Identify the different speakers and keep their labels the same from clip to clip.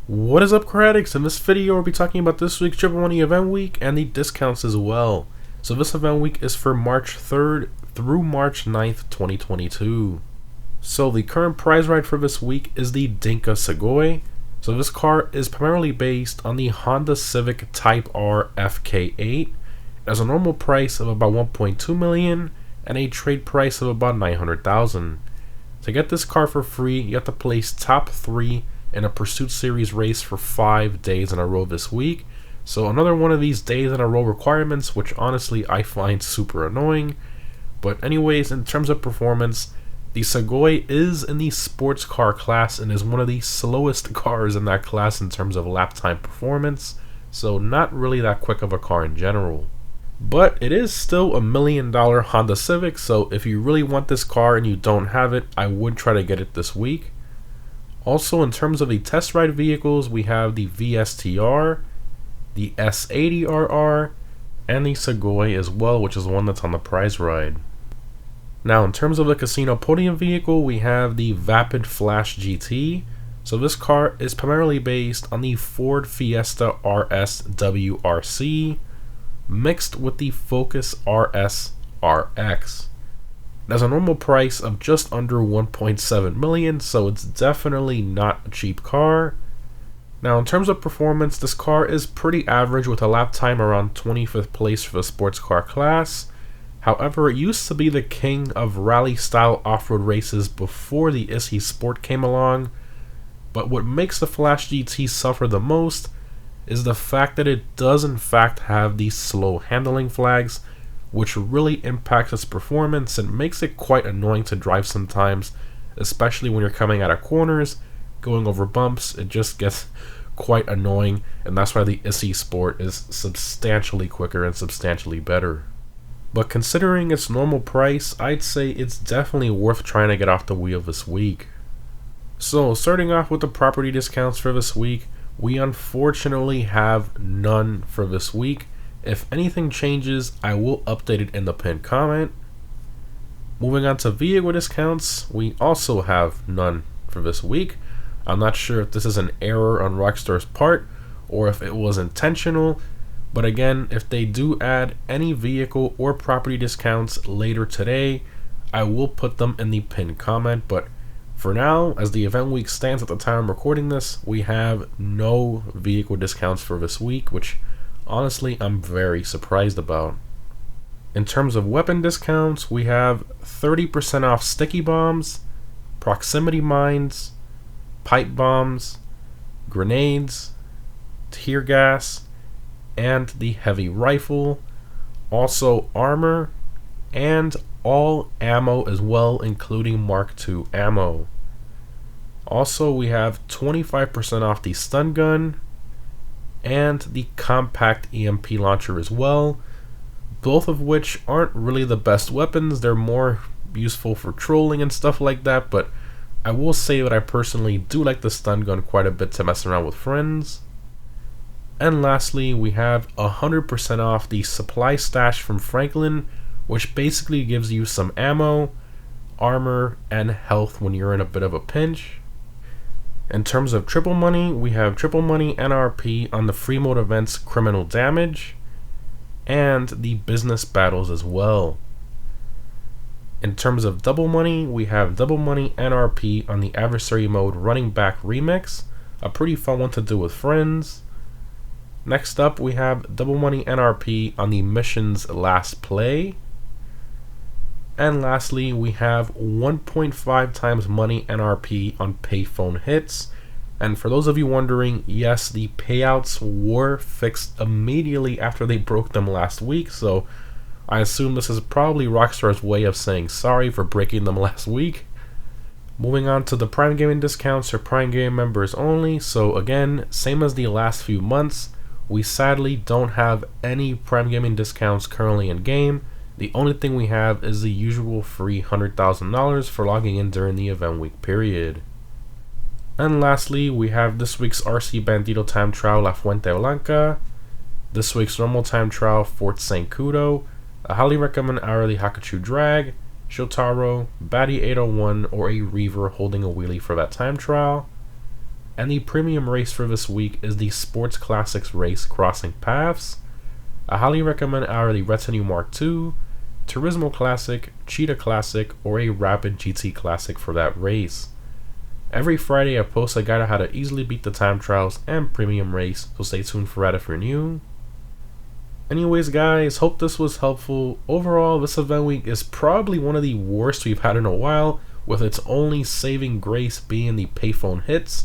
Speaker 1: What is up, Critics? In this video, we'll be talking about this week's Triple Money Event Week and the discounts as well. So this event week is for March 3rd through March 9th, 2022. So the current prize ride for this week is the Dinka Sugoi. So this car is primarily based on the Honda Civic Type R FK8. It has a normal price of about 1.2 million and a trade price of about 900,000. To get this car for free, you have to place top 3 in a Pursuit Series race for 5 days in a row this week. So another one of these days in a row requirements, which honestly I find super annoying. But anyways, in terms of performance, the Sugoi is in the sports car class and is one of the slowest cars in that class in terms of lap time performance. So not really that quick of a car in general. But it is still $1 million Honda Civic, so if you really want this car and you don't have it, I would try to get it this week. Also, in terms of the test ride vehicles, we have the VSTR, the S80RR, and the Sugoi as well, which is the one that's on the prize ride. Now, in terms of the casino podium vehicle, we have the Vapid Flash GT. So this car is primarily based on the Ford Fiesta RS WRC, mixed with the Focus RS RX. It has a normal price of just under 1.7 million, so it's definitely not a cheap car. Now, in terms of performance, this car is pretty average with a lap time around 25th place for the sports car class. However, it used to be the king of rally style off-road races before the ISI Sport came along. But what makes the Flash GT suffer the most is the fact that it does in fact have these slow handling flags, which really impacts its performance and makes it quite annoying to drive sometimes, especially when you're coming out of corners, going over bumps. It just gets quite annoying, and that's why the ISI Sport is substantially quicker and substantially better. But considering its normal price, I'd say it's definitely worth trying to get off the wheel this week. So starting off with the property discounts for this week, we unfortunately have none for this week. If anything changes, I will update it in the pinned comment. Moving on to vehicle discounts, we also have none for this week. I'm not sure if this is an error on Rockstar's part or if it was intentional, but again, if they do add any vehicle or property discounts later today, I will put them in the pinned comment. But for now, as the event week stands at the time I'm recording this, we have no vehicle discounts for this week, which honestly I'm very surprised about. In terms of weapon discounts, we have 30% off sticky bombs, proximity mines, pipe bombs, grenades, tear gas, and the heavy rifle, also armor, and all ammo as well, including Mark II ammo. Also, we have 25% off the stun gun and the compact EMP launcher as well, both of which aren't really the best weapons. They're more useful for trolling and stuff like that, but I will say that I personally do like the stun gun quite a bit to mess around with friends. And lastly, we have 100% off the supply stash from Franklin, which basically gives you some ammo, armor, and health when you're in a bit of a pinch. In terms of triple money, we have triple money NRP on the free mode events Criminal Damage and the business battles as well. In terms of double money, we have double money NRP on the adversary mode Running Back Remix, a pretty fun one to do with friends. Next up, we have double money NRP on the missions Last Play. And lastly, we have 1.5 times money NRP on payphone hits. And for those of you wondering, yes, the payouts were fixed immediately after they broke them last week, so I assume this is probably Rockstar's way of saying sorry for breaking them last week. Moving on to the Prime Gaming discounts for Prime Gaming members only. So again, same as the last few months, we sadly don't have any Prime Gaming discounts currently in game. The only thing we have is the usual free $100,000 for logging in during the event week period. And lastly, we have this week's RC Bandito time trial La Fuente Blanca, this week's normal time trial Fort St. Cudo. I highly recommend either the Hakachu Drag, Shotaro, Batty 801, or a Reaver holding a wheelie for that time trial. And the premium race for this week is the Sports Classics race Crossing Paths. I highly recommend either the Retinue Mark II, Turismo Classic, Cheetah Classic, or a Rapid GT Classic for that race. Every Friday I post a guide on how to easily beat the time trials and premium race, so stay tuned for that if you're new. Anyways guys, hope this was helpful. Overall, this event week is probably one of the worst we've had in a while, with its only saving grace being the payphone hits.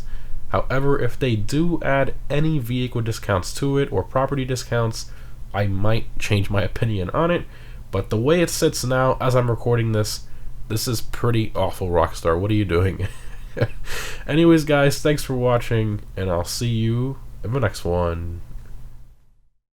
Speaker 1: However, if they do add any vehicle discounts to it or property discounts, I might change my opinion on it. But the way it sits now, as I'm recording this is pretty awful, Rockstar. What are you doing? Anyways guys, thanks for watching, and I'll see you in the next one.